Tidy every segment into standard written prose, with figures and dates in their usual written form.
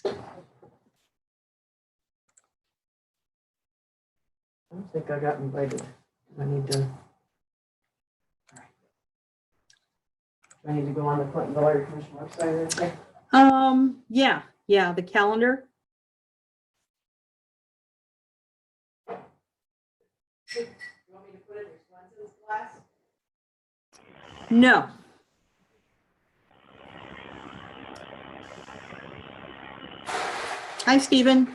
I don't think I got invited. I need to. I need to go on the Clinton Area Commission website or anything. Yeah, the calendar. You want me to put it in Swenson class? No. Hi, Stephen.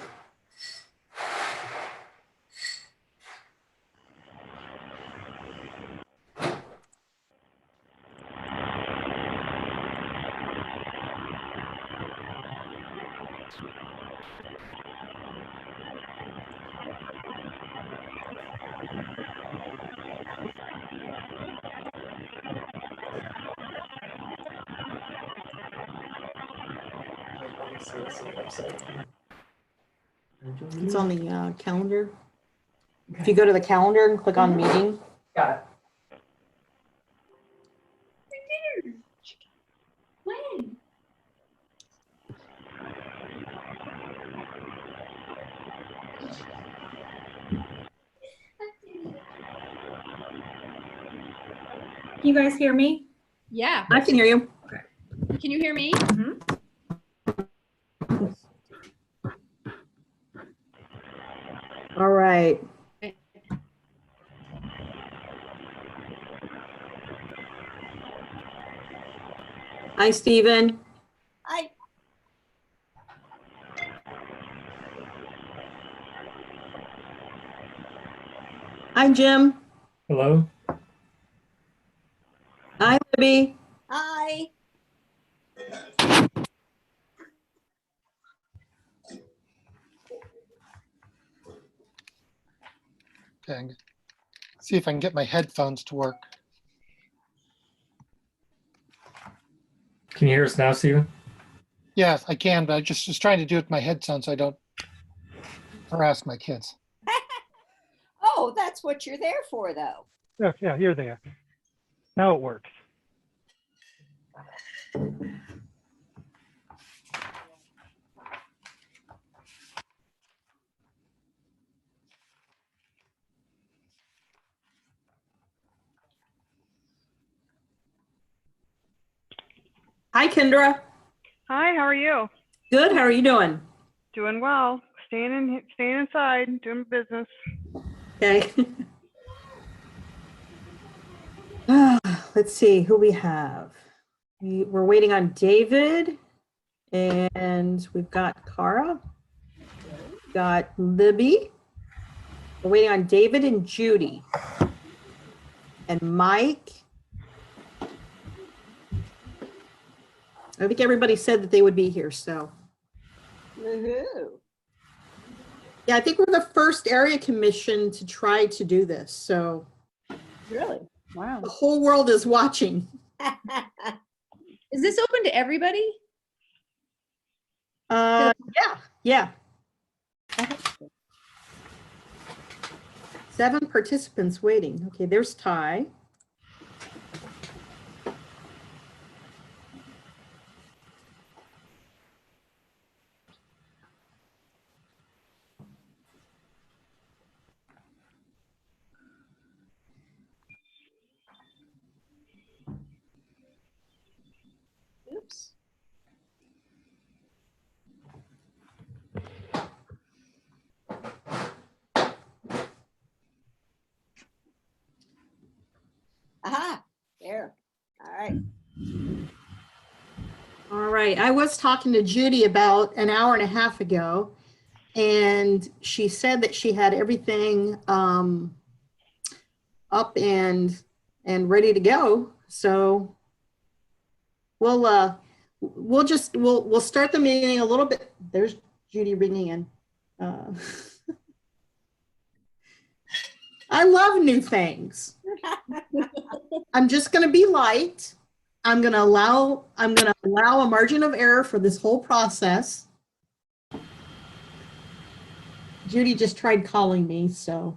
It's on the calendar. If you go to the calendar and click on meeting. Got it. When? Can you guys hear me? Yeah. I can hear you. Can you hear me? All right. Hi, Stephen. Hi. Hi, Jim. Hello. Hi, Libby. Hi. Okay, see if I can get my headphones to work. Can you hear us now, Stephen? Yes, I can, but I just was trying to do it with my headphones so I don't harass my kids. Oh, that's what you're there for, though. Yeah, you're there. Now it works. Hi, Kendra. Hi, how are you? Good. How are you doing? Doing well. Staying inside, doing business. Okay. Let's see who we have. We're waiting on David, and we've got Cara, got Libby. We're waiting on David and Judy, and Mike. I think everybody said that they would be here, so. Woohoo. Yeah, I think we're the first area commission to try to do this, so Really? Wow. the whole world is watching. Is this open to everybody? Yeah. 7 participants waiting. Okay, there's Ty. Oops. Aha, there. All right. All right, I was talking to Judy about an hour and a half ago, and she said that she had everything up and ready to go. So we'll start the meeting a little bit. There's Judy ringing in. I love new things. I'm just going to be light. I'm going to allow a margin of error for this whole process. Judy just tried calling me, so.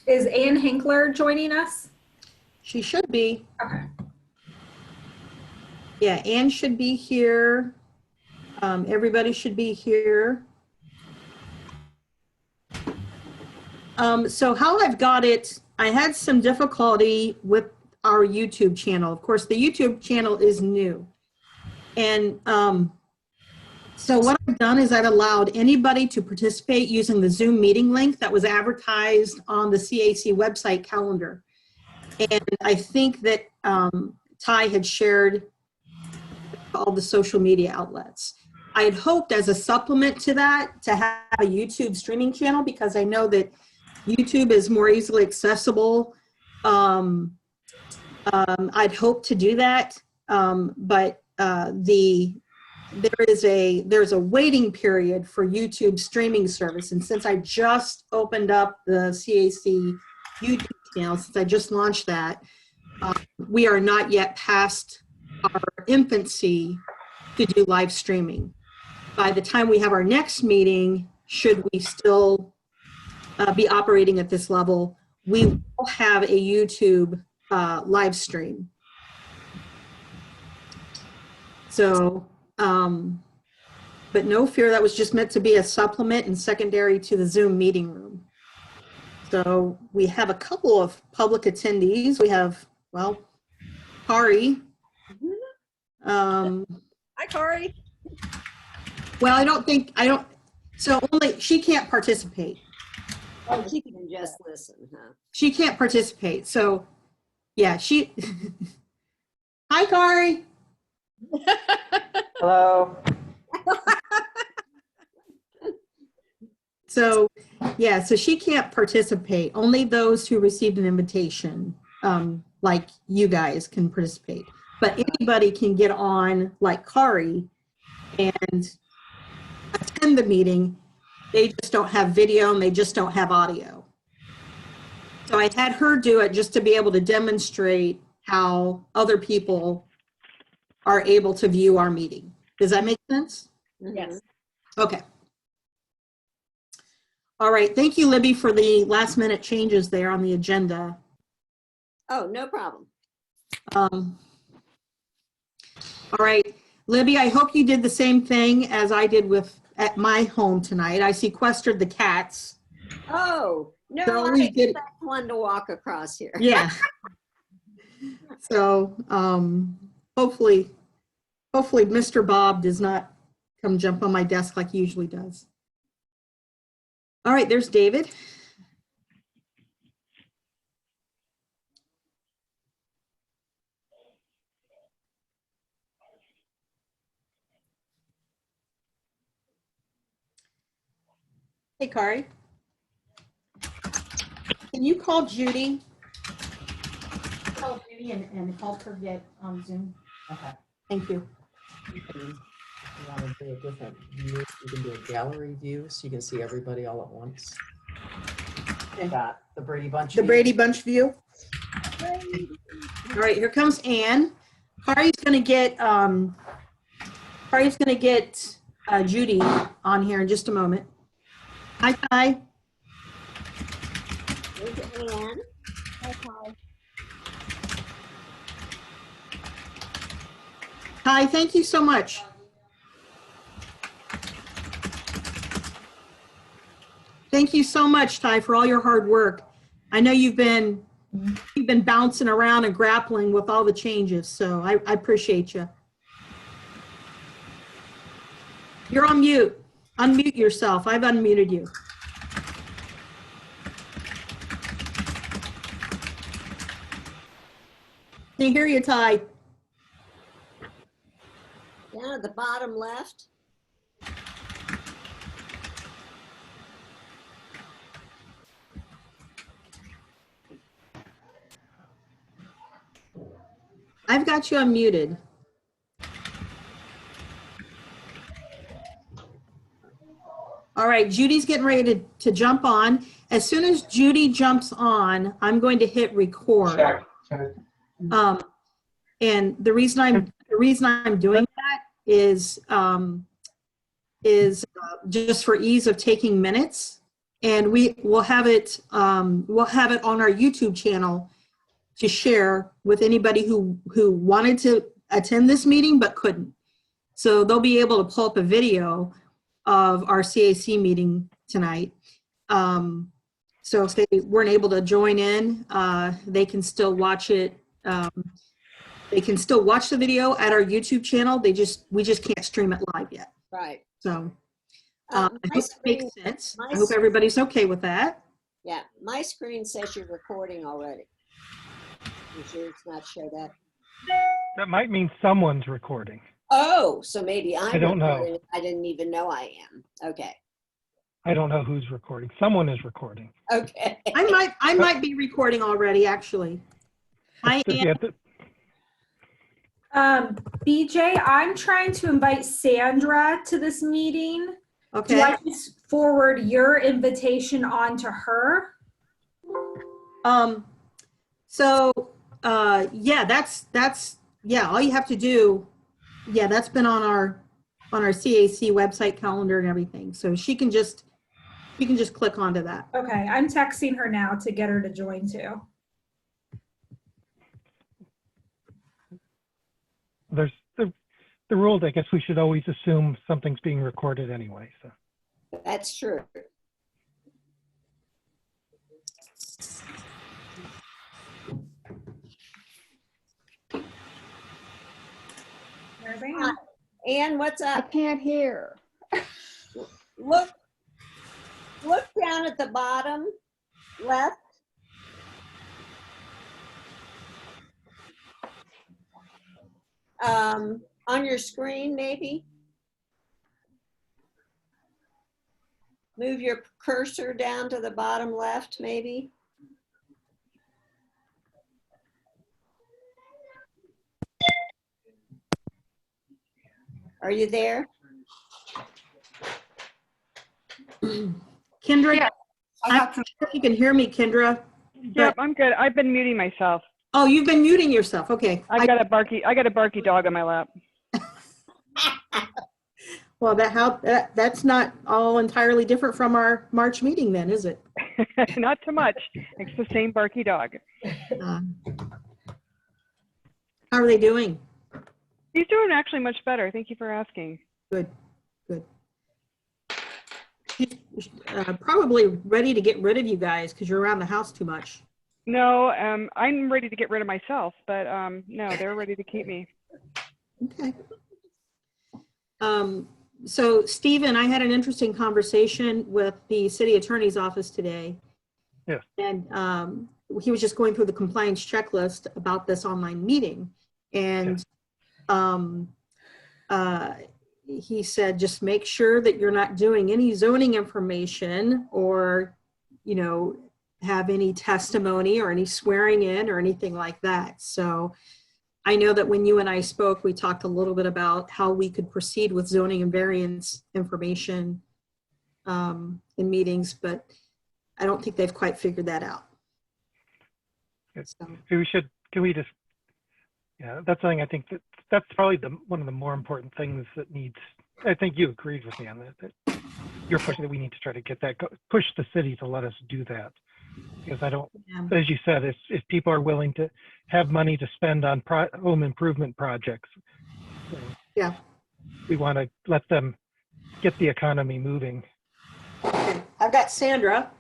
Is Ann Hinkler joining us? She should be. Okay. Yeah, Anne should be here. Everybody should be here. So how I've got it, I had some difficulty with our YouTube channel. Of course, the YouTube channel is new. And so what I've done is I've allowed anybody to participate using the Zoom meeting link that was advertised on the CAC website calendar. And I think that Ty had shared all the social media outlets. I had hoped as a supplement to that to have a YouTube streaming channel because I know that YouTube is more easily accessible. I'd hoped to do that, but there's a waiting period for YouTube streaming service, and since I just opened up the CAC YouTube channel, since I just launched that, we are not yet past our infancy to do live streaming. By the time we have our next meeting, should we still be operating at this level, we will have a YouTube live stream. So, but no fear, that was just meant to be a supplement and secondary to the Zoom meeting room. So we have a couple of public attendees. We have, well, Kari. Hi, Corey. Well, so only, she can't participate. Oh, she can just listen, huh? She can't participate. So yeah, hi, Kari. Hello. So yeah, so she can't participate. Only those who received an invitation, like you guys, can participate. But anybody can get on, like Kari, and attend the meeting. They just don't have video and they just don't have audio. So I had her do it just to be able to demonstrate how other people are able to view our meeting. Does that make sense? Yes. Okay. All right. Thank you, Libby, for the last minute changes there on the agenda. Oh, no problem. All right, Libby, I hope you did the same thing as I did at my home tonight. I sequestered the cats. Oh, no, They're I always good. expect one to walk across here. Yeah. So hopefully Mr. Bob does not come jump on my desk like he usually does. All right, there's David. Hey, Kari. Can you call Judy? Call Judy and help her get on Zoom. Okay. Thank you. You want to do a different view? You can do a gallery view so you can see everybody all at once. Okay. Got the Brady Bunch. The view. Brady Bunch view. All right, here comes Anne. Kari's gonna get Judy on here in just a moment. Hi, Ty. There's Ann. Hi, Ty. Ty, thank you so much. Thank you so much, Ty, for all your hard work. I know you've been bouncing around and grappling with all the changes, so I appreciate you. You're on mute. Unmute yourself. I've unmuted you. Can you hear you, Ty? Down at the bottom left. I've got you unmuted. All right, Judy's getting ready to jump on. As soon as Judy jumps on, I'm going to hit record. And the reason I'm doing that is just for ease of taking minutes. And we'll have it on our YouTube channel to share with anybody who wanted to attend this meeting but couldn't. So they'll be able to pull up a video of our CAC meeting tonight. So if they weren't able to join in, they can still watch it. They can still watch the video at our YouTube channel. We just can't stream it live yet. Right. So I My hope it makes screen, sense. my I hope everybody's okay with that. yeah, my screen says you're recording already. You sure it's not show that? That might mean someone's recording. Oh, so maybe I'm I don't know. recording. I didn't even know I am. Okay. I don't know who's recording. Someone is recording. Okay. I might be recording already, actually. I am. Yeah, th- BJ, I'm trying to invite Sandra to this meeting. Do Okay. I just forward your invitation on to her? So yeah, that's yeah, all you have to do, yeah, that's been on our CAC website calendar and everything. So you can just click onto that. Okay, I'm texting her now to get her to join too. there's the rules. I guess we should always assume something's being recorded anyway. So That's true. There's Ann. Ann, what's I up? can't hear. Look down at the bottom left. On your screen, maybe. Move your cursor down to the bottom left, maybe. Are you there? Kendra, Yeah, I don't know if you can hear me, Kendra. Yep, I'm good. I've been muting myself. Oh, you've been muting yourself. Okay. I got a barky dog on my lap. Well, that's not all entirely different from our March meeting then, is it? Not too much. It's the same barky dog. How are they doing? He's doing actually much better. Thank you for asking. Good, good. She's probably ready to get rid of you guys because you're around the house too much. No, I'm ready to get rid of myself, but no, they're ready to keep me. Okay. So Stephen, I had an interesting conversation with the city attorney's office today. Yes. And he was just going through the compliance checklist about this online meeting. And he said, just make sure that you're not doing any zoning information or, have any testimony or any swearing in or anything like that. So I know that when you and I spoke, we talked a little bit about how we could proceed with zoning and variance information in meetings, but I don't think they've quite figured that out. So, that's something I think that's probably one of the more important things that needs. I think you agreed with me on that you're pushing that we need to try to get that, push the city to let us do that. Because I don't, yeah. as you said, if people are willing to have money to spend on home improvement projects, Yeah. we want to let them get the economy moving. Okay. I've got Sandra.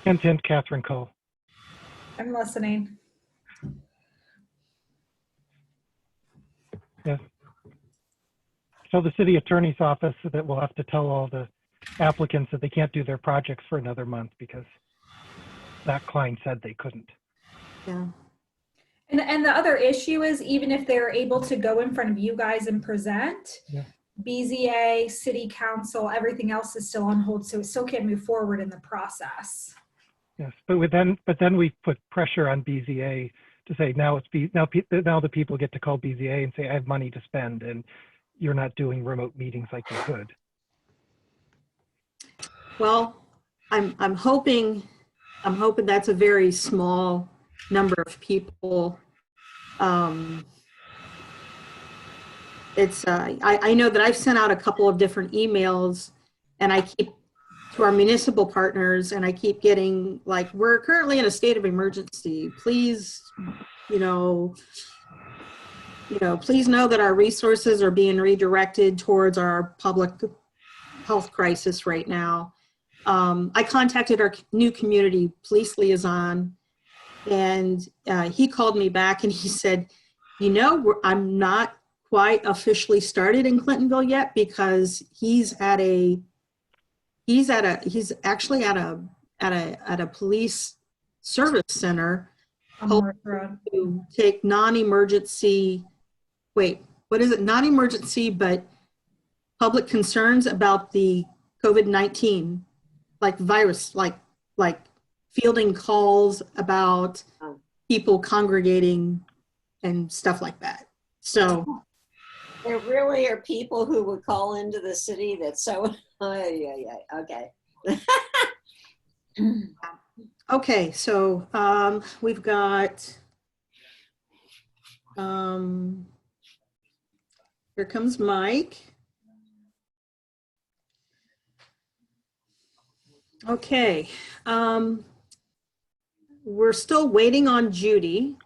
Hint, hint, Catherine Cole. I'm listening. Yes. So the city attorney's office that will have to tell all the applicants that they can't do their projects for another month because that client said they couldn't. Yeah. And the other issue is even if they're able to go in front of you guys and present, BZA, city council, everything else is still on hold, so it still can't move forward in the process. Yes, but then we put pressure on BZA to say now the people get to call BZA and say I have money to spend and you're not doing remote meetings like you could. Well, I'm hoping that's a very small number of people. It's I know that I've sent out a couple of different emails and I to our municipal partners, and I keep getting like, we're currently in a state of emergency. Please, please know that our resources are being redirected towards our public health crisis right now. I contacted our new community police liaison, and he called me back and he said, I'm not quite officially started in Clintonville yet, because he's actually at a police service center On North Road. to take non-emergency, non-emergency, but public concerns about the COVID-19, like virus, like fielding calls about people congregating and stuff like that. So There really are people who would call into the city that's so, okay. okay, so we've got, here comes Mike. Okay, we're still waiting on Judy,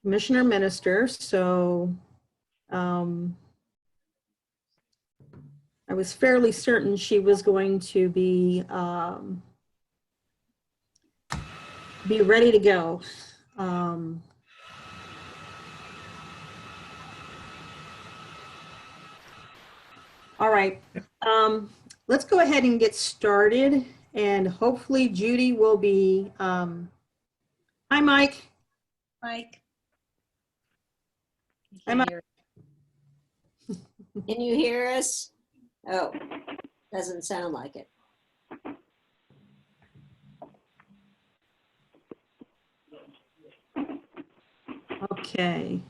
Commissioner Minister. So I was fairly certain she was going to be ready to go. All right, let's go ahead and get started, and hopefully Judy will be, hi Mike. Mike. Hi, Mike. Can you hear us? Oh, doesn't sound like it. Okay.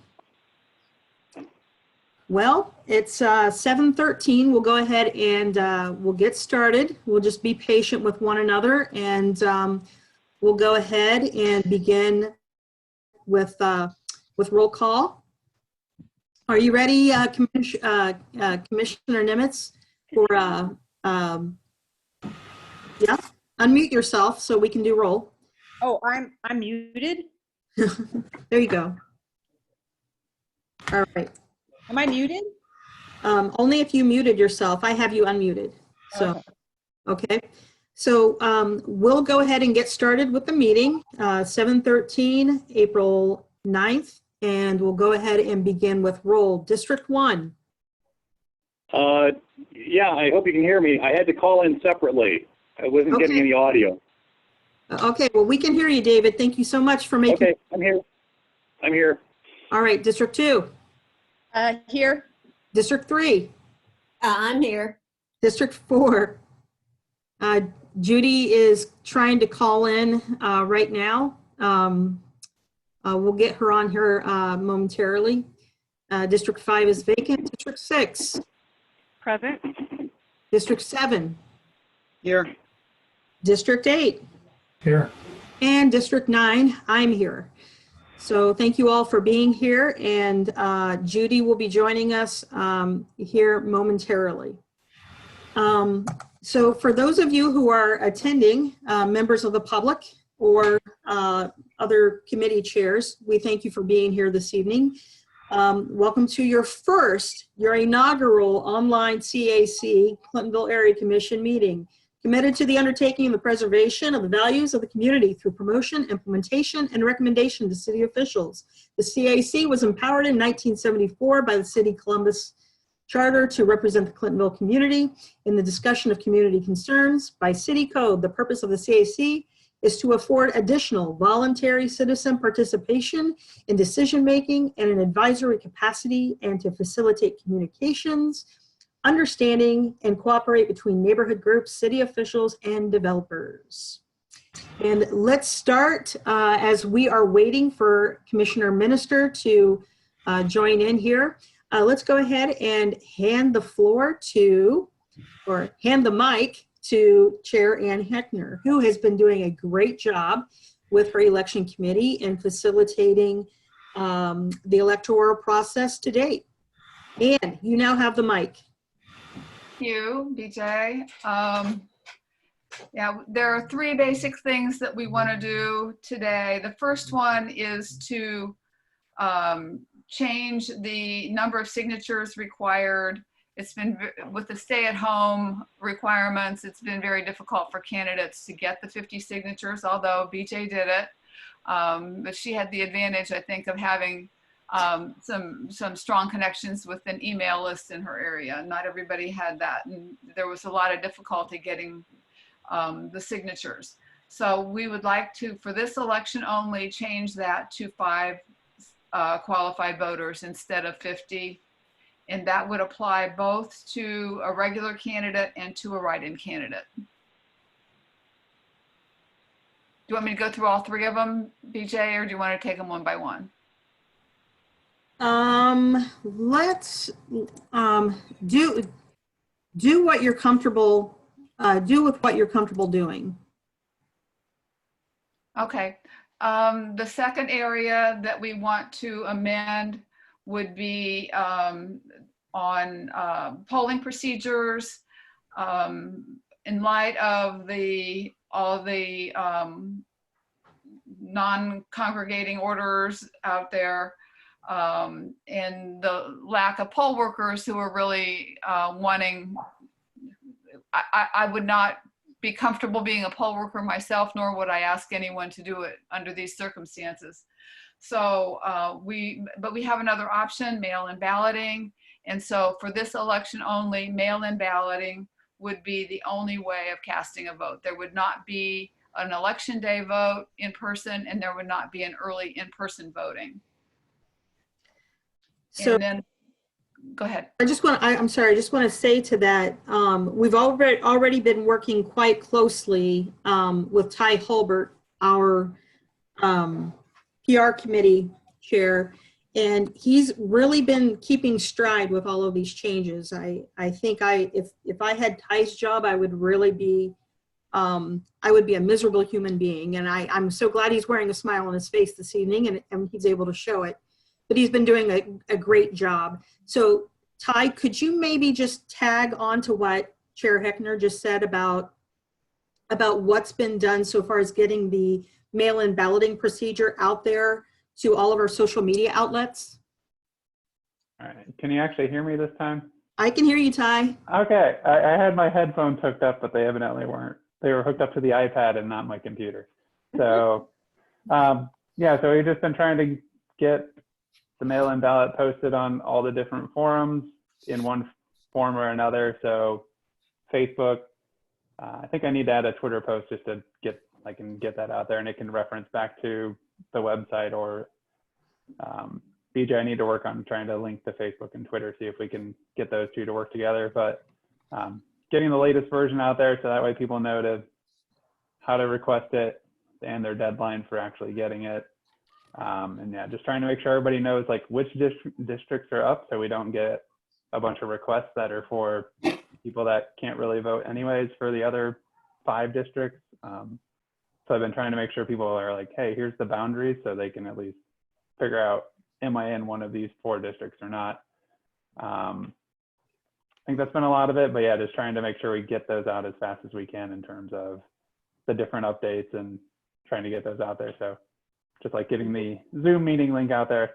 Well, it's 7:13. We'll go ahead and we'll get started. We'll just be patient with one another, and we'll go ahead and begin with roll call. Are you ready, Commissioner Nimitz? For yeah, unmute yourself so we can do roll. Oh, I'm muted. There you go. All right. Am I muted? Only if you muted yourself. I have you unmuted. So, okay. So we'll go ahead and get started with the meeting, 7:13, April 9th, and we'll go ahead and begin with roll. District 1. Yeah, I hope you can hear me. I had to call in separately. I wasn't getting any audio. Okay, well, we can hear you, David. Thank you so much for making. Okay, I'm here. I'm here. All right, District 2. Here. District 3. I'm here. District 4. Judy is trying to call in right now. We'll get her on here momentarily. District 5 is vacant. District 6. Present. District 7. Here. District 8. Here. And District 9, I'm here. So thank you all for being here, and Judy will be joining us here momentarily. So for those of you who are attending, members of the public or other committee chairs, we thank you for being here this evening. Welcome to your inaugural online CAC Clintonville Area Commission meeting, committed to the undertaking and the preservation of the values of the community through promotion, implementation, and recommendation to city officials. The CAC was empowered in 1974 by the City of Columbus Charter to represent the Clintonville community in the discussion of community concerns. By city code, the purpose of the CAC is to afford additional voluntary citizen participation in decision-making and an advisory capacity, and to facilitate communications, understanding, and cooperate between neighborhood groups, city officials, and developers. And let's start as we are waiting for Commissioner Minister to join in here. Let's go ahead and hand the mic to Chair Ann Heckner, who has been doing a great job with her election committee in facilitating the electoral process to date. Ann, you now have the mic. you, BJ. Yeah, there are three basic things that we want to do today. The first one is to change the number of signatures required. It's been, with the stay-at-home requirements, it's been very difficult for candidates to get the 50 signatures, although BJ did it. But she had the advantage, I think, of having some strong connections with an email list in her area. Not everybody had that, and there was a lot of difficulty getting the signatures. So we would like to, for this election only, change that to 5 qualified voters instead of 50. And that would apply both to a regular candidate and to a write-in candidate. Do you want me to go through all 3 of them, BJ, or do you want to take them one by one? Let's do what you're comfortable, do with what you're comfortable doing. Okay. The second area that we want to amend would be on polling procedures. In light of all the non-congregating orders out there, and the lack of poll workers who are really wanting, I would not be comfortable being a poll worker myself, nor would I ask anyone to do it under these circumstances. So but we have another option, mail-in balloting. And so for this election only, mail-in balloting would be the only way of casting a vote. There would not be an election day vote in person, and there would not be an early in-person voting. So and then, go ahead. I'm sorry, I just want to say to that, we've already been working quite closely with Ty Hulbert, our PR committee chair, and he's really been keeping stride with all of these changes. I think if I had Ty's job, I would really be, I would be a miserable human being. And I'm so glad he's wearing a smile on his face this evening, and he's able to show it. But he's been doing a great job. So Ty, could you maybe just tag on to what Chair Heckner just said about what's been done so far as getting the mail-in balloting procedure out there to all of our social media outlets? All right. Can you actually hear me this time? I can hear you, Ty. Okay. I had my headphones hooked up, but they evidently weren't. They were hooked up to the iPad and not my computer. So, yeah, so we've just been trying to get the mail-in ballot posted on all the different forums in one form or another. So Facebook, I think I need to add a Twitter post just to I can get that out there, and it can reference back to the website, or BJ, I need to work on trying to link to Facebook and Twitter, see if we can get those 2 to work together. But getting the latest version out there so that way people know how to request it and their deadline for actually getting it. And yeah, just trying to make sure everybody knows like which districts are up, so we don't get a bunch of requests that are for people that can't really vote anyways for the other 5 districts. So I've been trying to make sure people are like, hey, here's the boundaries, so they can at least figure out, am I in one of these 4 districts or not? I think that's been a lot of it, but yeah, just trying to make sure we get those out as fast as we can in terms of the different updates and trying to get those out there. So just like getting the Zoom meeting link out there.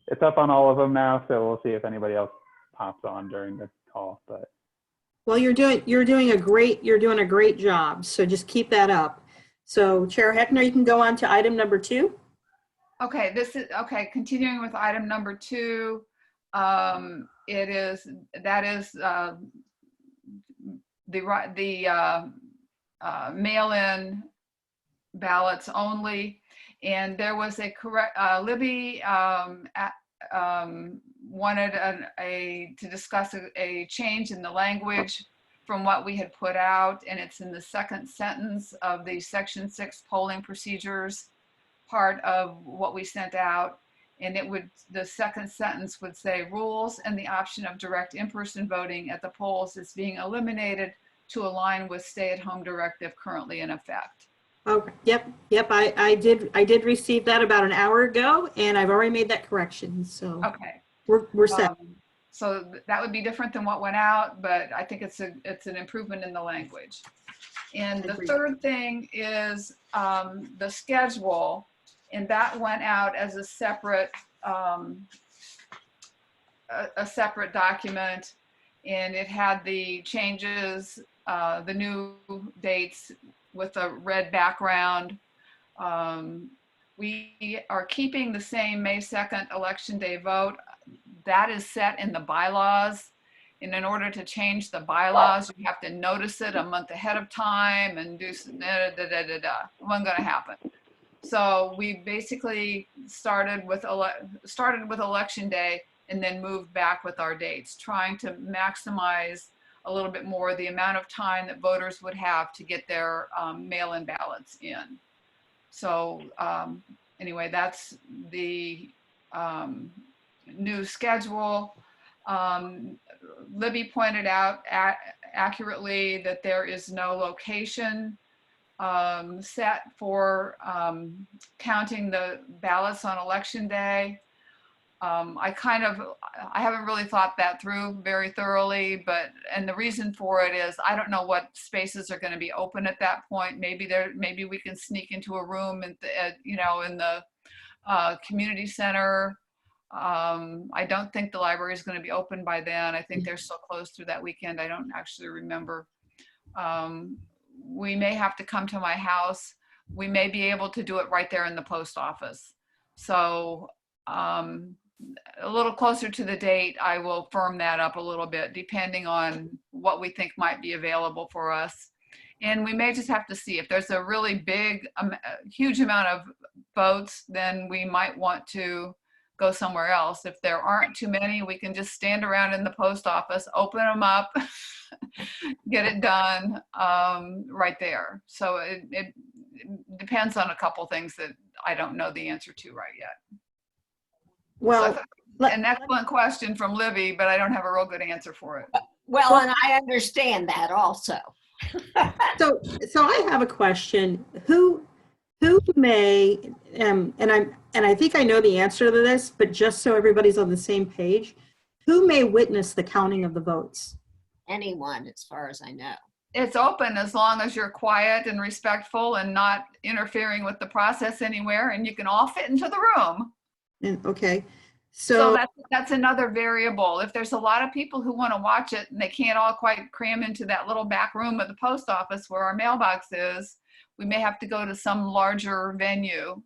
It's up on all of them now, so we'll see if anybody else pops on during the call. But well, you're doing a great job. So just keep that up. So Chair Heckner, you can go on to item number 2. Okay, continuing with item number 2, that is the mail-in ballots only. And there was a correct, Libby wanted to discuss a change in the language from what we had put out, and it's in the second sentence of the Section 6 polling procedures part of what we sent out. And the second sentence would say, rules and the option of direct in-person voting at the polls is being eliminated to align with stay-at-home directive currently in effect. Okay. Yep. I did receive that about an hour ago, and I've already made that correction. So okay, we're set. So that would be different than what went out, but I think it's an improvement in the language. And the third thing is the schedule, and that went out as a separate document, and it had the changes, the new dates with a red background. We are keeping the same May 2nd election day vote. That is set in the bylaws. And in order to change the bylaws, you have to notice it a month ahead of time and do some It wasn't going to happen. So we basically started with election day and then moved back with our dates, trying to maximize a little bit more the amount of time that voters would have to get their mail-in ballots in. So anyway, that's the new schedule. Libby pointed out accurately that there is no location set for counting the ballots on election day. I haven't really thought that through very thoroughly, and the reason for it is I don't know what spaces are going to be open at that point. Maybe we can sneak into a room in the community center. I don't think the library is going to be open by then. I think they're still closed through that weekend. I don't actually remember. We may have to come to my house. We may be able to do it right there in the post office. So a little closer to the date, I will firm that up a little bit, depending on what we think might be available for us. And we may just have to see if there's a really big, huge amount of votes, then we might want to go somewhere else. If there aren't too many, we can just stand around in the post office, open them up, get it done right there. So it depends on a couple things that I don't know the answer to right yet. Well, so an excellent question from Libby, but I don't have a real good answer for it. Well, and I understand that also. so I have a question. Who may, and I think I know the answer to this, but just so everybody's on the same page, who may witness the counting of the votes? Anyone, as far as I know. It's open as long as you're quiet and respectful and not interfering with the process anywhere, and you can all fit into the room. Okay. So that's another variable. If there's a lot of people who want to watch it and they can't all quite cram into that little back room at the post office where our mailbox is, we may have to go to some larger venue.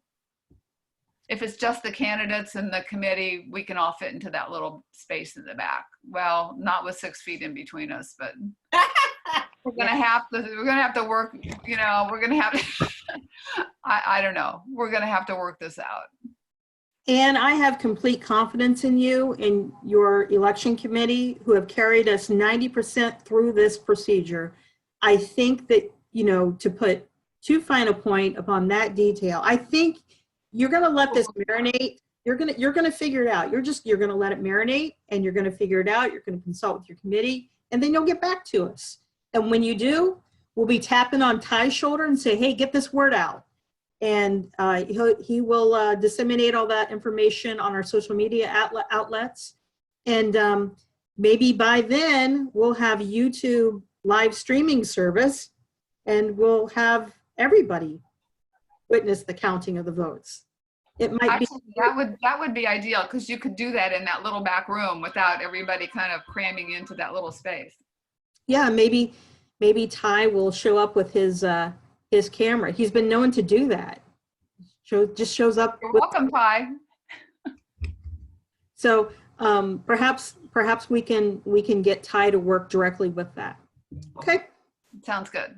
If it's just the candidates and the committee, we can all fit into that little space in the back. Well, not with 6 feet in between us, but we're gonna have to work. We're gonna have to. I don't know. We're gonna have to work this out. And I have complete confidence in you and your election committee who have carried us 90% through this procedure. I think that, to put too fine a point upon that detail, I think you're going to let this marinate. You're going to figure it out. You're going to let it marinate and you're going to figure it out. You're going to consult with your committee and then you'll get back to us. And when you do, we'll be tapping on Ty's shoulder and say, hey, get this word out. And he will disseminate all that information on our social media outlets. And maybe by then we'll have YouTube live streaming service and we'll have everybody witness the counting of the votes. It might Actually, that would be ideal because you could do that in that little back room without everybody kind of cramming into that little space. Yeah, maybe Ty will show up with his camera. He's been known to do that. Just shows up. You're welcome, Ty. So perhaps we can get Ty to work directly with that. Okay. Sounds good.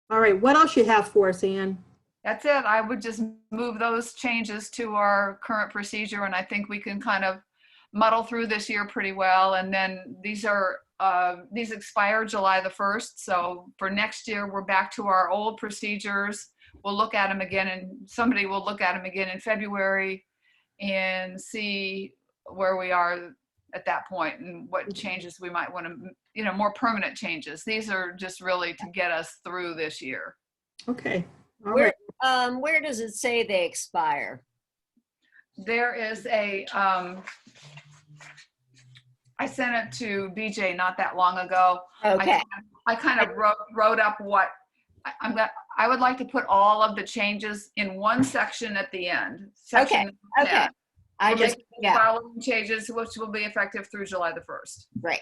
All right. What else you have for us, Ann? That's it. I would just move those changes to our current procedure, and I think we can kind of muddle through this year pretty well. And then these expire July the 1st. So for next year, we're back to our old procedures. We'll look at them again, and somebody will look at them again in February and see where we are at that point and what changes we might want to, more permanent changes. These are just really to get us through this year. Okay. All right. Where does it say they expire? There is I I sent it to BJ not that long ago. Okay. I kind of wrote up what I would like to put all of the changes in one section at the end. Section Okay. 10. I We're just, making the yeah, following changes, which will be effective through July the 1st. right.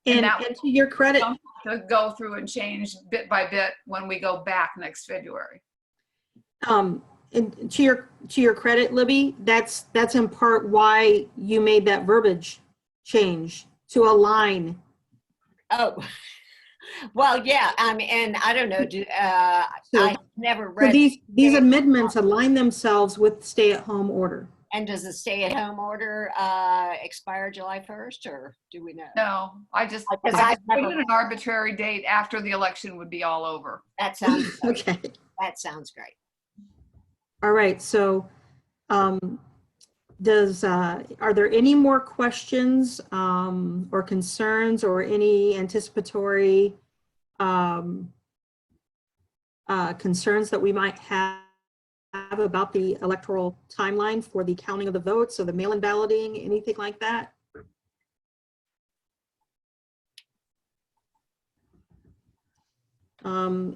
And, that and to your credit, To go through and change bit by bit when we go back next February. and to your credit, Libby, that's in part why you made that verbiage change to align. Oh, well, yeah, and I don't know, So- I never So read. these amendments align themselves with the stay-at-home order. And does the stay-at-home order expire July 1st, or do we know? No, I just Because put I've in never- an arbitrary date after the election would be all over. That sounds Okay. that sounds great. All right. So, are there any more questions or concerns or any anticipatory concerns that we might have about the electoral timeline for the counting of the votes or the mail-in balloting, anything like that? And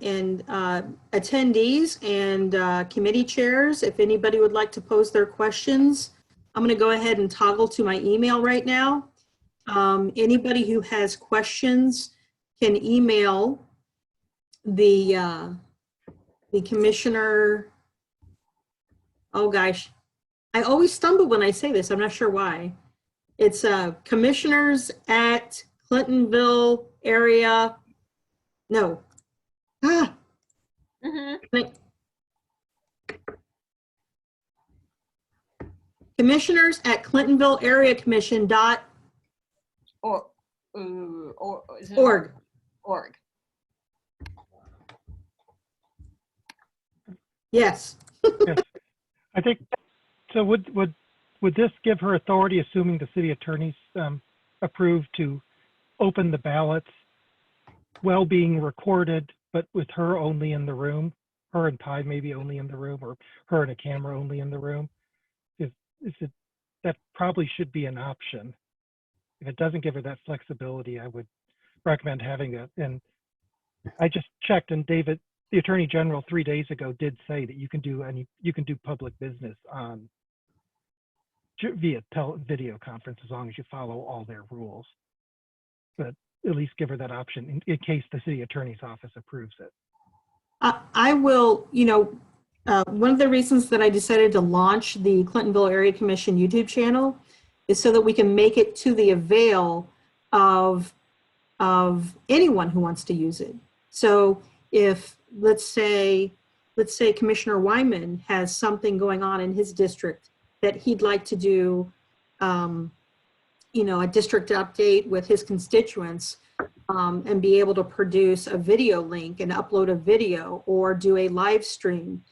attendees and committee chairs, if anybody would like to pose their questions, I'm going to go ahead and toggle to my email right now. Anybody who has questions can email the commissioner. Oh gosh, I always stumble when I say this. I'm not sure why. It's commissioners at Clintonville area. No. Commissioners at Clintonville Area Commission Or is it org. org? Yes. Yes. I think, so would this give her authority, assuming the city attorneys approve, to open the ballots while being recorded, but with her only in the room, her and Pi maybe only in the room, or her and a camera only in the room? That probably should be an option. If it doesn't give her that flexibility, I would recommend having it. And I just checked, and David, the Attorney General 3 days ago, did say that you can do public business on via video conference as long as you follow all their rules. But at least give her that option in case the city attorney's office approves it. I will, one of the reasons that I decided to launch the Clintonville Area Commission YouTube channel is so that we can make it to the avail of anyone who wants to use it. So if, let's say Commissioner Wyman has something going on in his district that he'd like to do, a district update with his constituents, and be able to produce a video link and upload a video or do a live stream.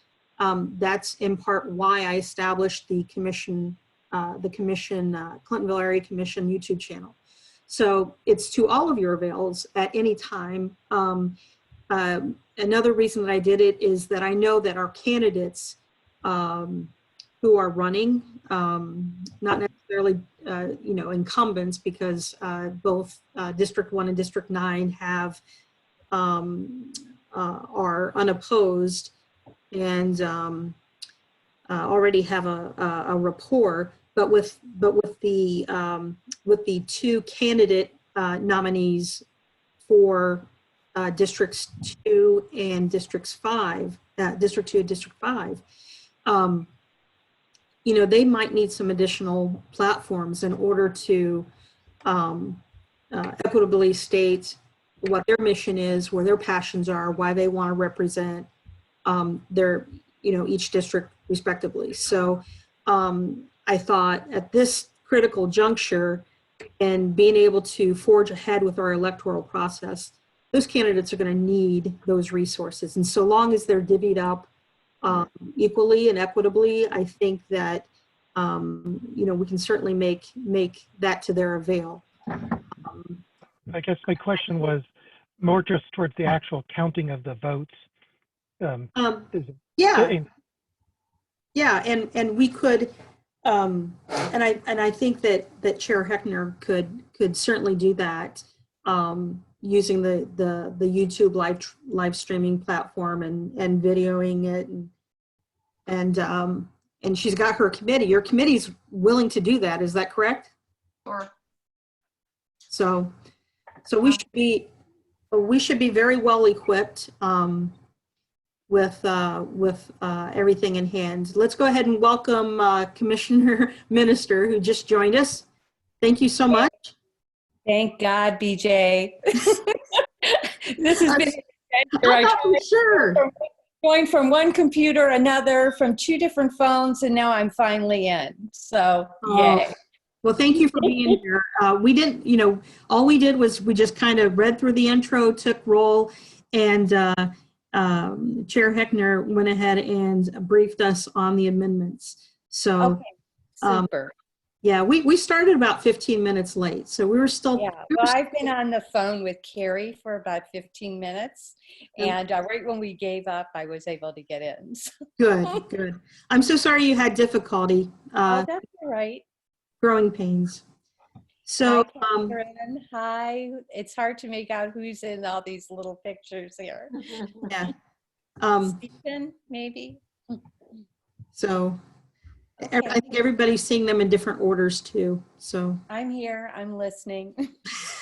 That's in part why I established the Clintonville Area Commission YouTube channel. So it's to all of your avails at any time. Another reason that I did it is that I know that our candidates who are running, not necessarily incumbents, because both District 1 and District 9 are unopposed and already have a rapport. But with the two candidate nominees for Districts 2 and District 5, they might need some additional platforms in order to equitably state what their mission is, where their passions are, why they want to represent each district respectively. So I thought at this critical juncture and being able to forge ahead with our electoral process, those candidates are going to need those resources. And so long as they're divvied up equally and equitably, I think that we can certainly make that to their avail. I guess my question was more just towards the actual counting of the votes. Yeah, and we could, And I think that Chair Heckner could certainly do that, using the YouTube live streaming platform and videoing it, and she's got her committee. Your committee's willing to do that. Is that correct? Or So we should be very well equipped with everything in hand. Let's go ahead and welcome Commissioner Minister, who just joined us. Thank you so much. Thank God, BJ. This has been an adventure. Sure. Going from one computer, another, from 2 different phones, and now I'm finally in. So, yay. Well, thank you for being here. We didn't, all we did was we just kind of read through the intro, took roll, and Chair Heckner went ahead and briefed us on the amendments. So, Okay, super. Yeah, we started about 15 minutes late, so we were still. Yeah, well, I've been on the phone with Carrie for about 15 minutes, and right when we gave up, I was able to get in. Good, good. I'm so sorry you had difficulty. Oh, that's all right. Growing pains. So, hi, Catherine. Hi. It's hard to make out who's in all these little pictures here. Yeah. Stephen, maybe. So. Okay. I think everybody's seeing them in different orders too. So I'm here. I'm listening.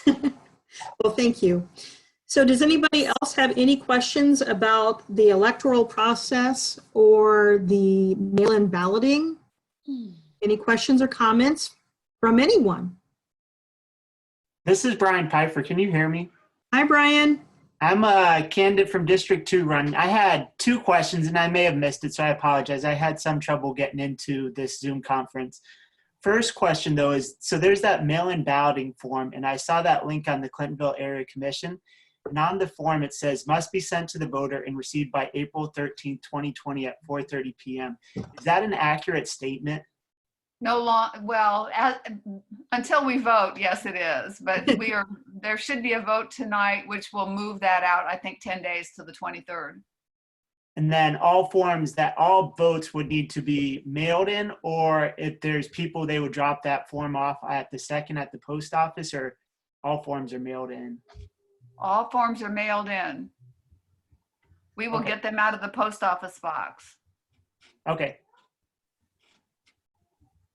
Well, thank you. So does anybody else have any questions about the electoral process or the mail-in balloting? Any questions or comments from anyone? This is Brian Pfeiffer. Can you hear me? Hi, Brian. I'm a candidate from District 2 running. I had 2 questions and I may have missed it, so I apologize. I had some trouble getting into this Zoom conference. First question though is, so there's that mail-in balloting form, and I saw that link on the Clintonville Area Commission. And on the form it says, must be sent to the voter and received by April 13, 2020 at 4:30 p.m. Is that an accurate statement? Until we vote, yes, it is. But there should be a vote tonight, which will move that out, I think, 10 days to the 23rd. And then all votes would need to be mailed in, or if there's people, they would drop that form off at the post office, or all forms are mailed in? All forms are mailed in. We will get them out of the post office box. Okay.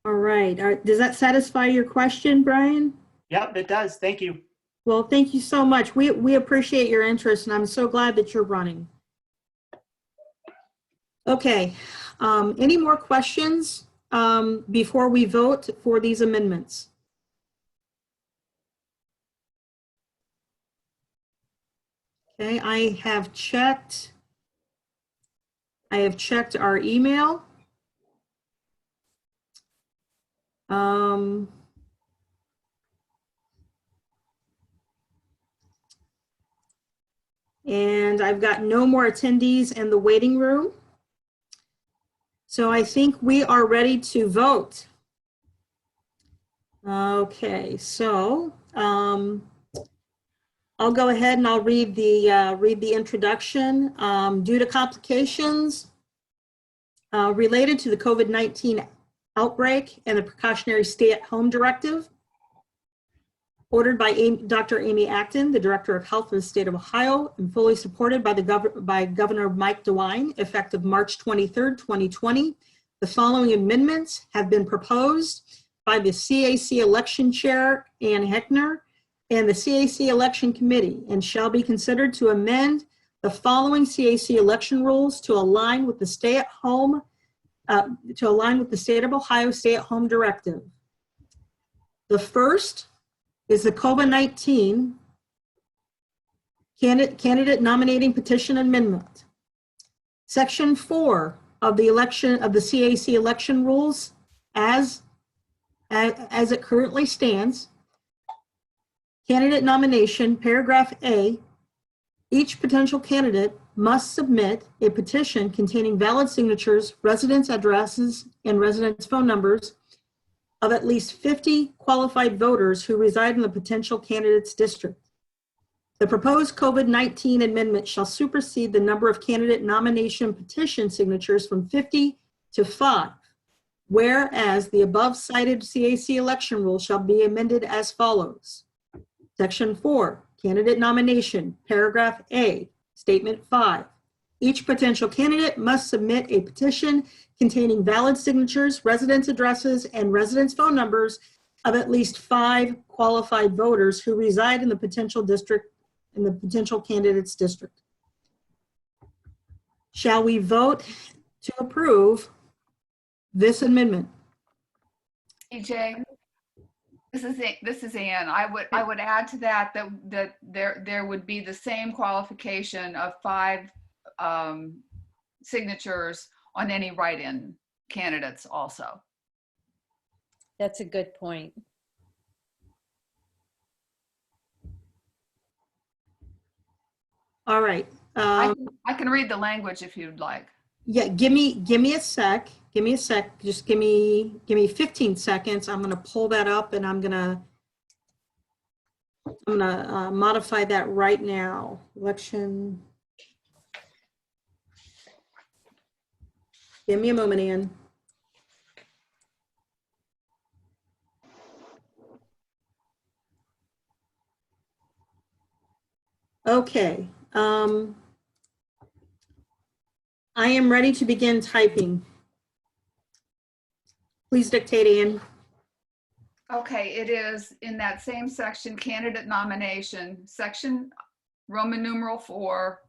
All right. Does that satisfy your question, Brian? Yep, it does. Thank you. Well, thank you so much. We appreciate your interest, and I'm so glad that you're running. Okay. Any more questions before we vote for these amendments? Okay, I have checked our email. And I've got no more attendees in the waiting room. So I think we are ready to vote. Okay, so I'll go ahead and I'll read the introduction. Due to complications related to the COVID-19 outbreak and the precautionary stay-at-home directive ordered by Dr. Amy Acton, the Director of Health of the State of Ohio, and fully supported by Governor Mike DeWine, effective March 23rd, 2020. The following amendments have been proposed by the CAC Election Chair, Ann Heckner, and the CAC Election Committee, and shall be considered to amend the following CAC election rules to align with the stay-at-home to align with the State of Ohio stay-at-home directive. The first is the COVID-19 candidate nominating petition amendment. Section 4 of the CAC election rules as it currently stands. Candidate nomination, paragraph A, each potential candidate must submit a petition containing valid signatures, residence addresses, and residence phone numbers of at least 50 qualified voters who reside in the potential candidate's district. The proposed COVID-19 amendment shall supersede the number of candidate nomination petition signatures from 50 to 5. Whereas the above cited CAC election rule shall be amended as follows. Section 4, candidate nomination, paragraph A, statement 5. Each potential candidate must submit a petition containing valid signatures, residence addresses, and residence phone numbers of at least 5 qualified voters who reside in the potential district, in the potential candidate's district. Shall we vote to approve this amendment? EJ, this is Ann. I would add to that there would be the same qualification of 5 signatures on any write-in candidates also. That's a good point. All right. I can read the language if you'd like. Yeah, give me a sec. Give me a sec. Just give me 15 seconds. I'm gonna pull that up and I'm gonna modify that right now. Election. Give me a moment, Ann. Okay. I am ready to begin typing. Please dictate, Ann. Okay, it is in that same section, candidate nomination, section Roman numeral 4,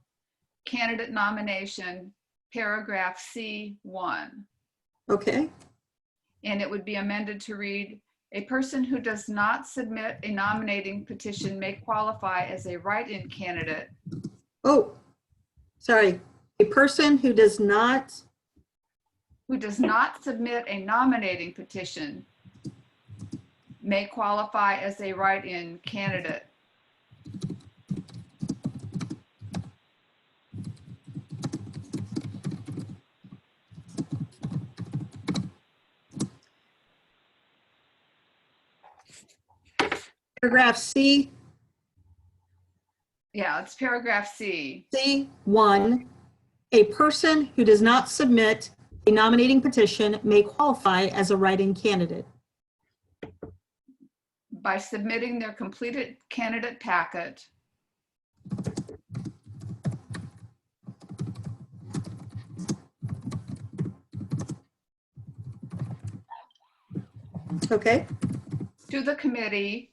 candidate nomination, paragraph C1. Okay. And it would be amended to read, a person who does not submit a nominating petition may qualify as a write-in candidate. Oh, sorry. A person who does not submit a nominating petition may qualify as a write-in candidate. Paragraph C. Yeah, it's paragraph C. C1, a person who does not submit a nominating petition may qualify as a write-in candidate. By submitting their completed candidate packet Okay. to the committee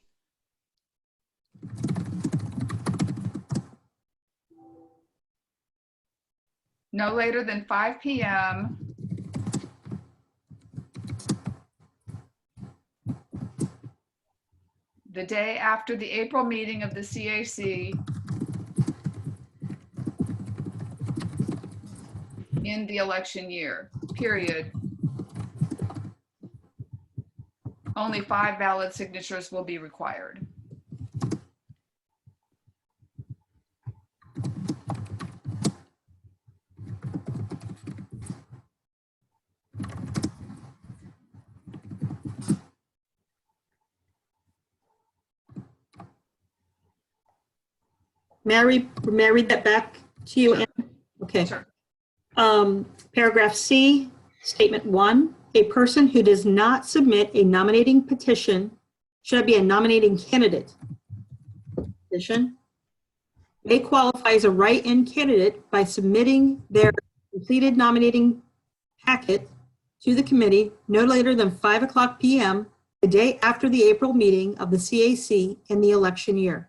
no later than 5 p.m. the day after the April meeting of the CAC in the election year, period. Only 5 valid signatures will be required. May I read that back to you, Ann? Okay. Sure. Paragraph C, statement 1, a person who does not submit a nominating petition, should be a nominating candidate petition, may qualify as a write-in candidate by submitting their completed nominating packet to the committee no later than 5 p.m. the day after the April meeting of the CAC in the election year.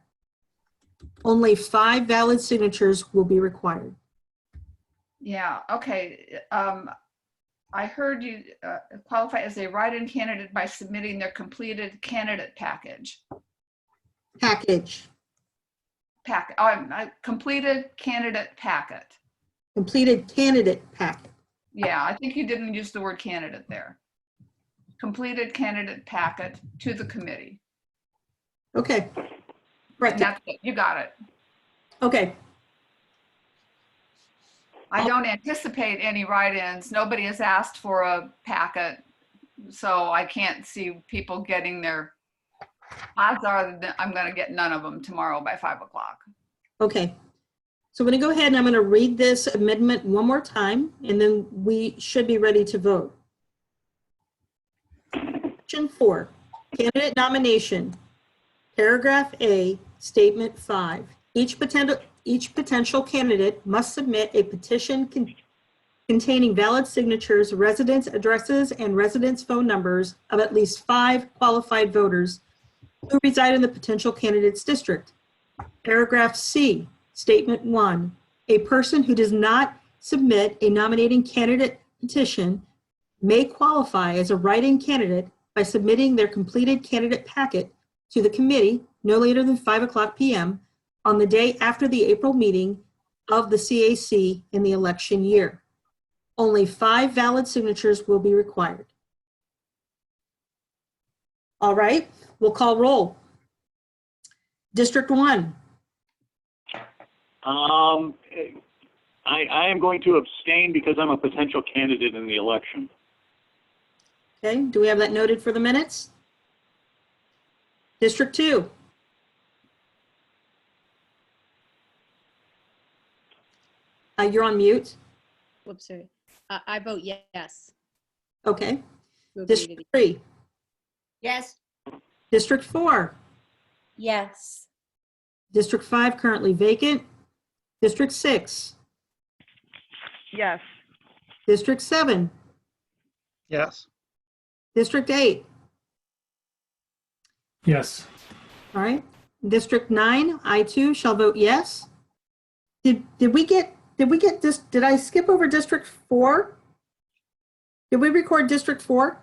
Only 5 valid signatures will be required. Yeah, okay. I heard you qualify as a write-in candidate by submitting their completed candidate package. Completed candidate packet. Completed candidate packet. Yeah, I think you didn't use the word candidate there. Completed candidate packet to the committee. Okay. Right. That's it. You got it. Okay. I don't anticipate any write-ins. Nobody has asked for a packet, so I can't see people getting their, odds are that I'm going to get none of them tomorrow by 5 o'clock. Okay. So I'm going to go ahead and I'm going to read this amendment one more time, and then we should be ready to vote. Section 4, candidate nomination. Paragraph A, Statement 5. Each potential candidate must submit a petition containing valid signatures, residence addresses, and residence phone numbers of at least 5 qualified voters who reside in the potential candidate's district. Paragraph C, Statement 1. A person who does not submit a nominating candidate petition may qualify as a write-in candidate by submitting their completed candidate packet to the committee no later than 5:00 p.m. on the day after the April meeting of the CAC in the election year. Only 5 valid signatures will be required. All right, we'll call roll. District 1. I am going to abstain because I'm a potential candidate in the election. Okay, do we have that noted for the minutes? District 2. You're on mute. Whoops, sorry. I vote yes. Okay. To agree to District 3. Yes. District 4. Yes. District 5 currently vacant. District 6. Yes. District 7. Yes. District 8. Yes. All right. District 9, I too shall vote yes. Did I skip over District 4? Did we record District 4?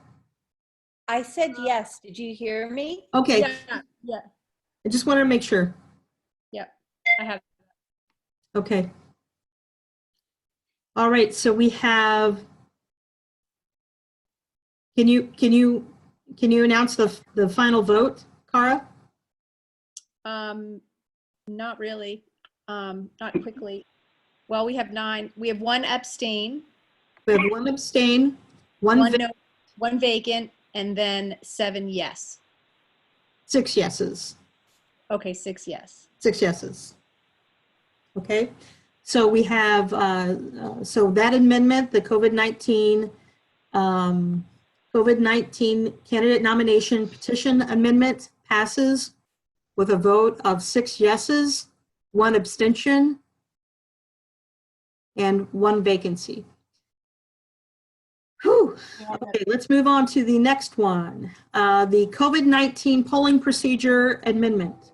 I said yes. Did you hear me? Okay. Yeah. I just wanted to make sure. Yeah. I have. Okay. All right, so we have, can you announce the final vote, Cara? Not really. Not quickly. Well, we have 9. We have 1 abstain, We have 1 abstain, 1 1 no, 1 vacant, and then 7 yes. 6 yeses. Okay, 6 yes. 6 yeses. Okay, so we have, so that amendment, the COVID-19 candidate nomination petition amendment passes with a vote of 6 yeses, 1 abstention, and 1 vacancy. Whew. Okay, let's move on to the next one. The COVID-19 polling procedure amendment.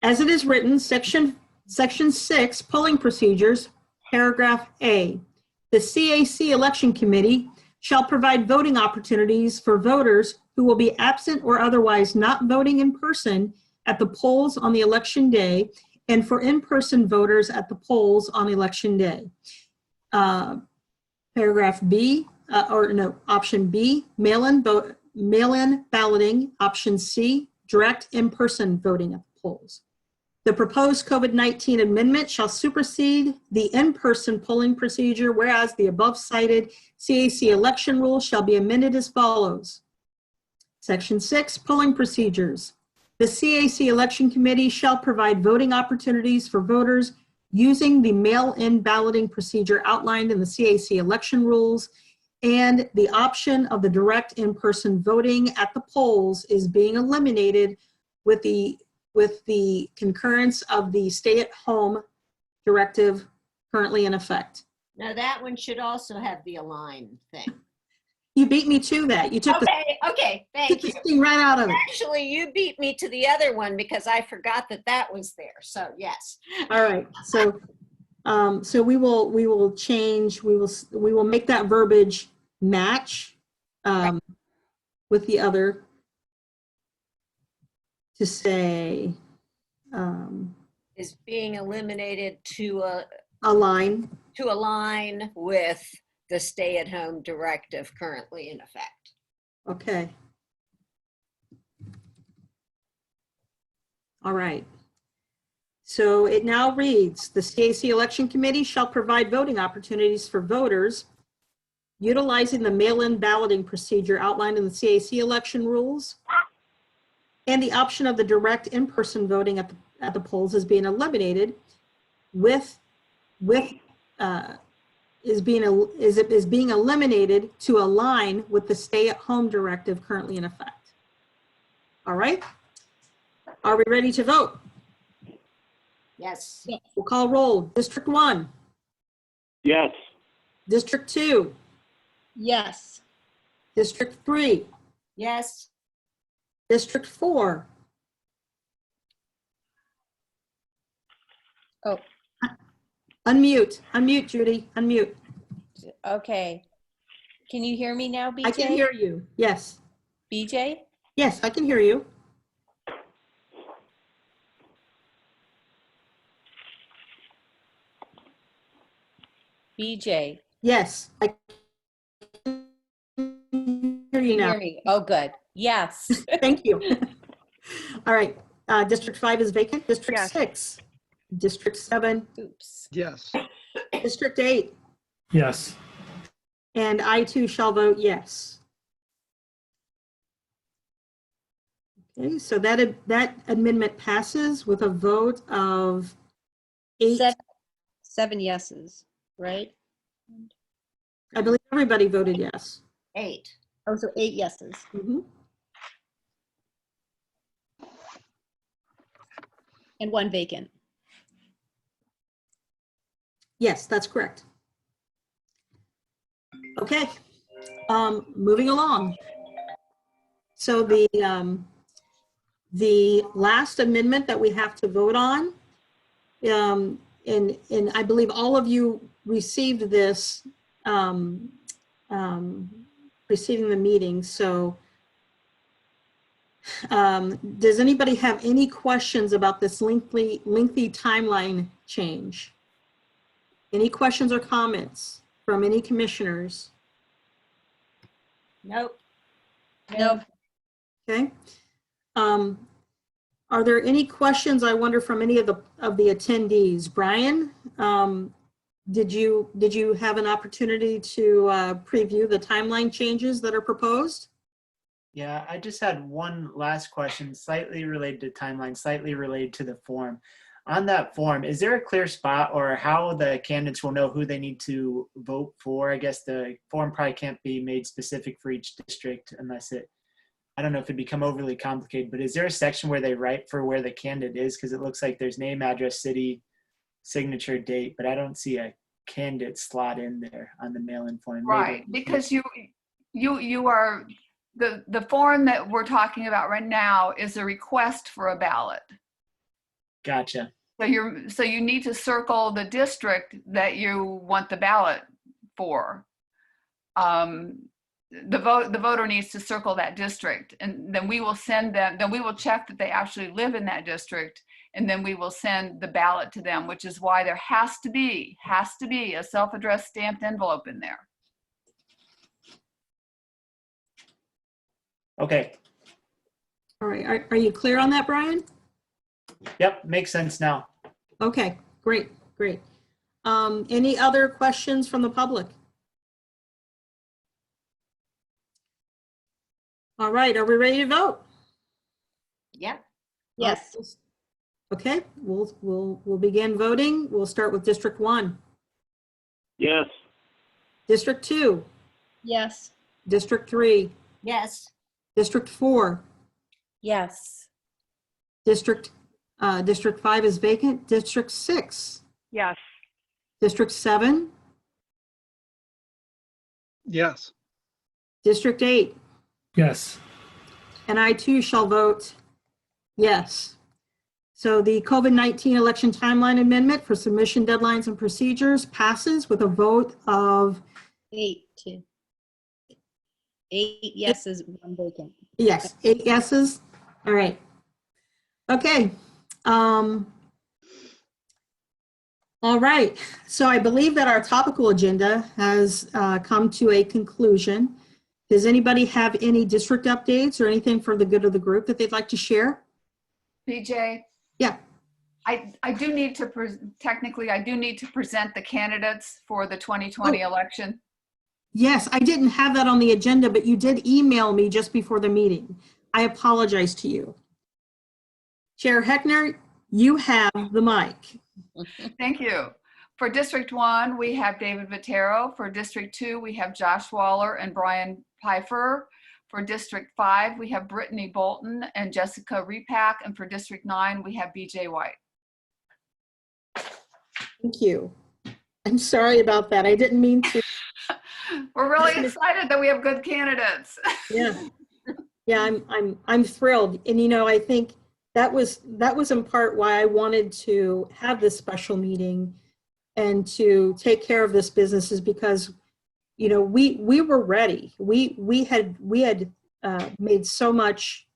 As it is written, Section 6, polling procedures, paragraph A. The CAC Election Committee shall provide voting opportunities for voters who will be absent or otherwise not voting in person at the polls on the election day, and for in-person voters at the polls on election day. Paragraph B, option B, mail-in balloting. Option C, direct in-person voting at the polls. The proposed COVID-19 amendment shall supersede the in-person polling procedure, whereas the above cited CAC election rules shall be amended as follows. Section 6, polling procedures. The CAC Election Committee shall provide voting opportunities for voters using the mail-in balloting procedure outlined in the CAC election rules, and the option of the direct in-person voting at the polls is being eliminated with the concurrence of the stay-at-home directive currently in effect. Now that one should also have the align thing. You beat me to that. You took Okay, thank took you. the thing right out of it. Actually, you beat me to the other one because I forgot that was there. So yes. All right. So, so we will change. We will make that verbiage match with the other to say Is being eliminated to align with the stay-at-home directive currently in effect. Okay. All right. So it now reads, the CAC Election Committee shall provide voting opportunities for voters utilizing the mail-in balloting procedure outlined in the CAC election rules, and the option of the direct in-person voting at the polls is being eliminated with is being eliminated to align with the stay-at-home directive currently in effect. All right. Are we ready to vote? Yes. We'll call roll. District 1. Yes. District 2. Yes. District 3. Yes. District 4. Oh. Unmute, Judy, unmute. Okay. Can you hear me now, BJ? I can hear you, yes. BJ? Yes, I can hear you. BJ? Yes, I can hear you now. Hear me? Oh, good. Yes. Thank you. All right, District 5 is vacant. District Yes. 6. District 7. Oops. Yes. District 8. Yes. And I too shall vote yes. Okay, so that amendment passes with a vote of 8. Seven yeses, right? I believe everybody voted yes. 8. Oh, so 8 yeses. Mhm. And 1 vacant. Yes, that's correct. Okay, moving along. So the last amendment that we have to vote on, and I believe all of you received this preceding the meeting. So does anybody have any questions about this lengthy timeline change? Any questions or comments from any commissioners? Nope. Nope. Okay. Are there any questions, I wonder, from any of the attendees? Brian, did you have an opportunity to preview the timeline changes that are proposed? Yeah, I just had one last question, slightly related to timeline, slightly related to the form. On that form, is there a clear spot or how the candidates will know who they need to vote for? I guess the form probably can't be made specific for each district unless I don't know if it become overly complicated, but is there a section where they write for where the candidate is? Because it looks like there's name, address, city, signature, date, but I don't see a candidate slot in there on the mail-in form. Right, because you are, the form that we're talking about right now is a request for a ballot. Gotcha. So you need to circle the district that you want the ballot for. The voter needs to circle that district, and then we will send them, then we will check that they actually live in that district, and then we will send the ballot to them, which is why there has to be a self-addressed stamped envelope in there. Okay. All right, are you clear on that, Brian? Yep, makes sense now. Okay, great. Any other questions from the public? All right, are we ready to vote? Yeah. Yes. Okay, we'll begin voting. We'll start with District 1. Yes. District 2. Yes. District 3. Yes. District 4. Yes. District 5 is vacant. District 6. Yes. District 7. Yes. District 8. Yes. And I too shall vote yes. So the COVID-19 election timeline amendment for submission deadlines and procedures passes with a vote of 8 yeses, 1 vacant. yes, 8 yeses. All right. Okay. All right. So I believe that our topical agenda has come to a conclusion. Does anybody have any district updates or anything for the good of the group that they'd like to share? BJ? Yeah. I do need to, technically, I do need to present the candidates for the 2020 election. Yes, I didn't have that on the agenda, but you did email me just before the meeting. I apologize to you. Chair Heckner, you have the mic. Thank you. For District 1, we have David Vitero. For District 2, we have Josh Waller and Brian Pfeiffer. For District 5, we have Brittany Bolton and Jessica Repack. And for District 9, we have BJ White. Thank you. I'm sorry about that. I didn't mean to. We're really excited that we have good candidates. Yeah. Yeah, I'm thrilled. And you know, I think that was in part why I wanted to have this special meeting and to take care of this business, is because, you know, we were ready. We had made so much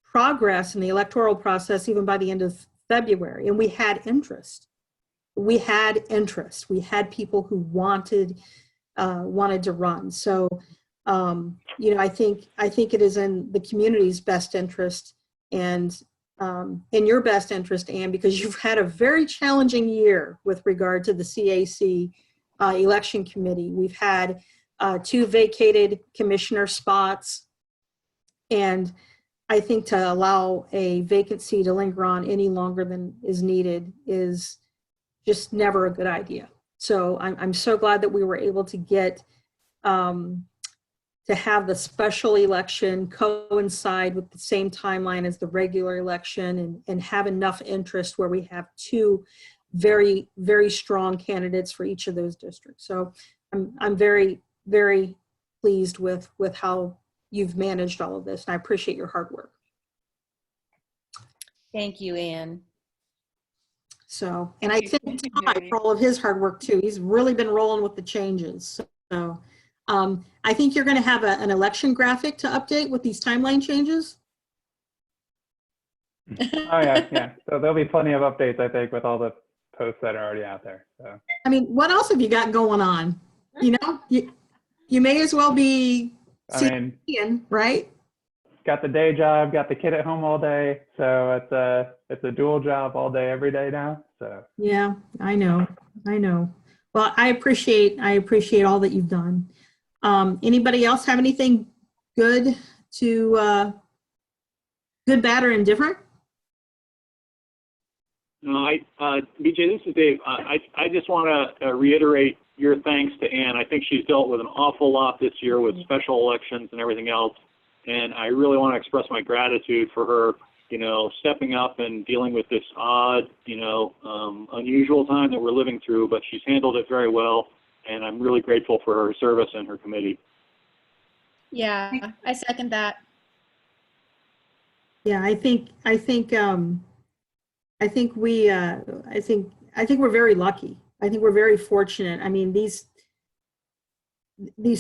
progress in the electoral process even by the end of February, and we had interest. We had people who wanted to run. So, you know, I think it is in the community's best interest and in your best interest, Anne, because you've had a very challenging year with regard to the CAC election committee. We've had 2 vacated commissioner spots, and I think to allow a vacancy to linger on any longer than is needed is just never a good idea. So I'm so glad that we were able to get to have the special election coincide with the same timeline as the regular election, and have enough interest where we have 2 very, very strong candidates for each of those districts. So I'm very, very pleased with how you've managed all of this, and I appreciate your hard work. Thank you, Anne. So, and I thank Ty for all of his hard work too. He's really been rolling with the changes. So I think you're going to have an election graphic to update with these timeline changes. Oh yeah. So there'll be plenty of updates, I think, with all the posts that are already out there. So I mean, what else have you got going on? You know, you may as well be seeing, right? Got the day job, got the kid at home all day, so it's a dual job all day, every day now. So yeah, I know. Well, I appreciate all that you've done. Anybody else have anything good, bad, or indifferent? No, BJ, this is Dave. I just want to reiterate your thanks to Ann. I think she's dealt with an awful lot this year with special elections and everything else. And I really want to express my gratitude for her, you know, stepping up and dealing with this odd, you know, unusual time that we're living through, but she's handled it very well. And I'm really grateful for her service and her committee. Yeah, I second that. Yeah, I think we're very lucky. I think we're very fortunate. I mean, these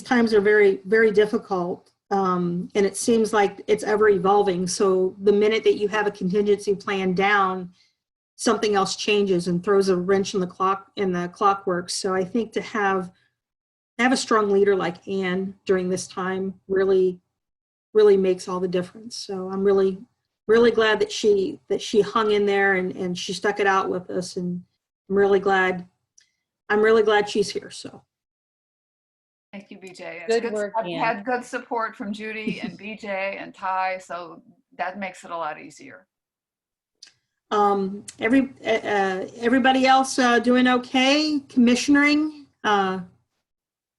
times are very, very difficult. And it seems like it's ever evolving. So the minute that you have a contingency plan down, something else changes and throws a wrench in the clockwork. So I think to have a strong leader like Anne during this time really, really makes all the difference. So I'm really, really glad that she hung in there and she stuck it out with us. And I'm really glad she's here. So. Thank you, BJ. Good work, I've Ann. had good support from Judy and BJ and Ty, so that makes it a lot easier. Everybody else doing okay? Commissioning?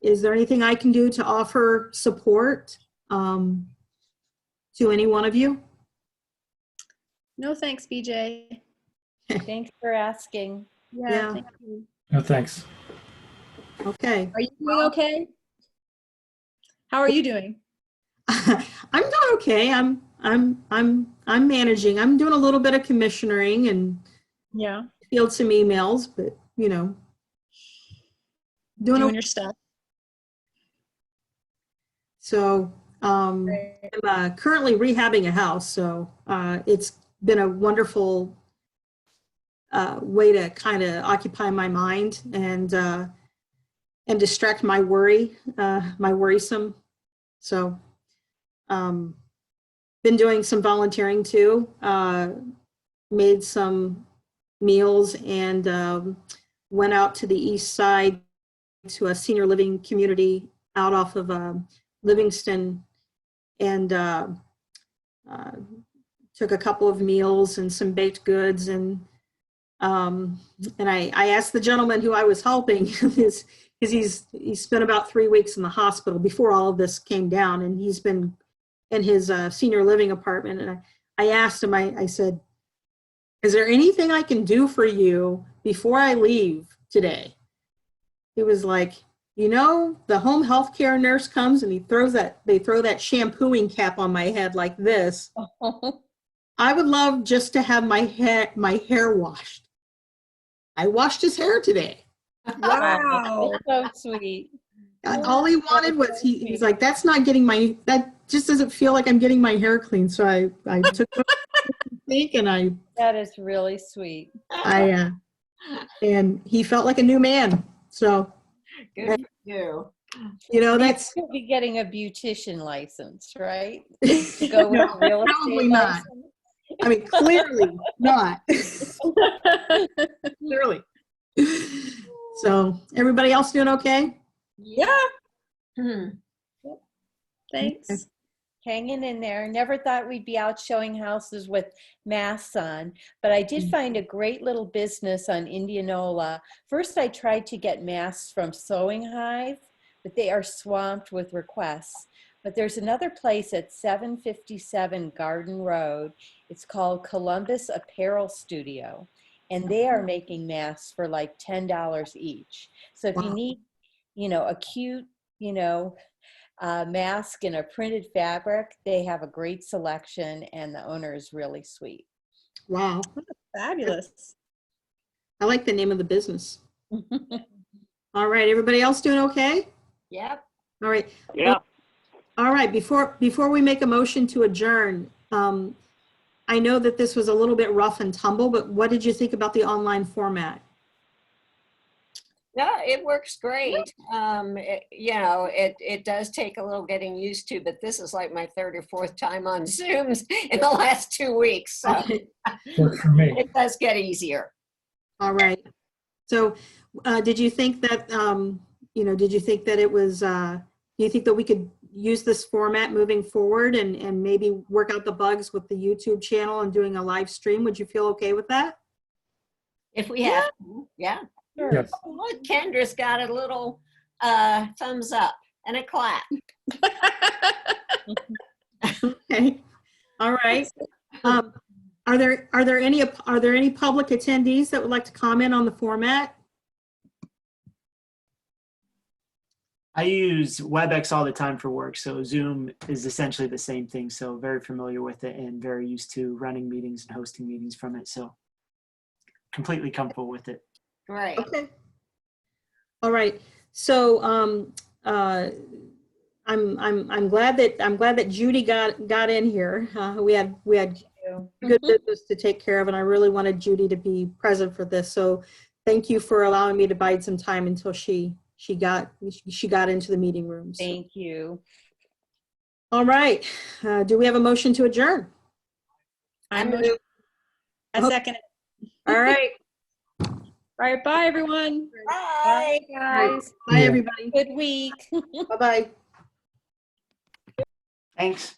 Is there anything I can do to offer support to any one of you? No, thanks, BJ. Thanks for asking. Yeah. Thank you. No, thanks. Okay. Are you doing okay? How are you doing? I'm doing okay. I'm managing. I'm doing a little bit of commissioning and field some emails, but you know, doing your stuff. So I'm currently rehabbing a house, so it's been a wonderful way to kind of occupy my mind and distract my worrisome. So been doing some volunteering too, made some meals and went out to the east side to a senior living community out off of Livingston and took a couple of meals and some baked goods and And I asked the gentleman who I was helping, because he's spent about 3 weeks in the hospital before all of this came down, and he's been in his senior living apartment. And I asked him, I said, is there anything I can do for you before I leave today? He was like, you know, the home health care nurse comes and they throw that shampooing cap on my head like this. I would love just to have my hair washed. I washed his hair today. Wow. That's so sweet. All he wanted was, he's like, that's not getting that just doesn't feel like I'm getting my hair clean. So I took it and that is really sweet. And he felt like a new man. So Good for you. You know, that's you'll be getting a beautician license, right? To go with No, a real estate probably not. license. I mean, clearly not. Clearly. So everybody else doing okay? Yeah. Hmm. Thanks. Hanging in there. Never thought we'd be out showing houses with masks on, but I did find a great little business on Indianola. First, I tried to get masks from Sewing Hive, but they are swamped with requests. But there's another place at 757 Garden Road. It's called Columbus Apparel Studio, and they are making masks for like $10 each. So if you need, you know, a cute, you know, mask in a printed fabric, they have a great selection, and the owner is really sweet. Wow. Fabulous. I like the name of the business. All right, everybody else doing okay? Yep. All right. Yeah. All right, before we make a motion to adjourn, I know that this was a little bit rough and tumble, but what did you think about the online format? No, it works great. You know, it does take a little getting used to, but this is like my third or fourth time on Zooms in the last 2 weeks. So Works for me. it does get easier. All right. So did you think that, you know, did you think that it was, do you think that we could use this format moving forward and maybe work out the bugs with the YouTube channel and doing a live stream? Would you feel okay with that? If we have to, yeah. Sure. Yes. Oh, look, Kendra's got a little thumbs up and a clap. Okay. All right. Are there any public attendees that would like to comment on the format? I use WebEx all the time for work, so Zoom is essentially the same thing. So very familiar with it and very used to running meetings and hosting meetings from it. So completely comfortable with it. Right. Okay. All right. So I'm glad that Judy got in here. We had good business to take care of, and I really wanted Judy to be present for this. So thank you for allowing me to bide some time until she got into the meeting room. So. Thank you. All right. Do we have a motion to adjourn? I second it. All right. All right, bye everyone. Bye. Bye, guys. Bye, everybody. Good week. Bye-bye. Thanks.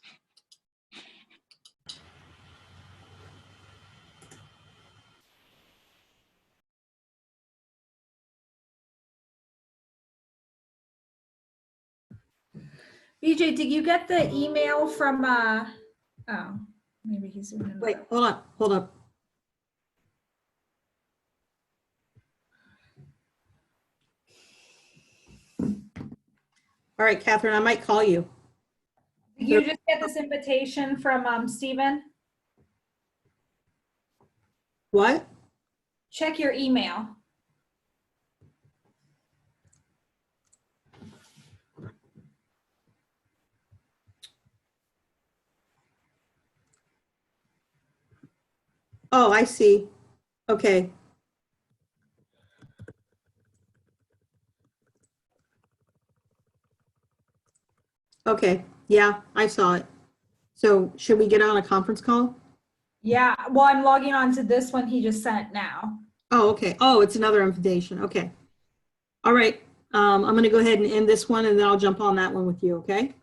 BJ, did you get the email from, oh, maybe he's doing it. Wait, hold on. All right, Catherine, I might call you. Did you just get this invitation from Stephen? What? Check your email. Oh, I see. Okay. Okay, yeah, I saw it. So should we get on a conference call? Yeah, well, I'm logging on to this one he just sent now. Oh, okay. Oh, it's another invitation. Okay. All right. I'm going to go ahead and end this one, and then I'll jump on that one with you, okay?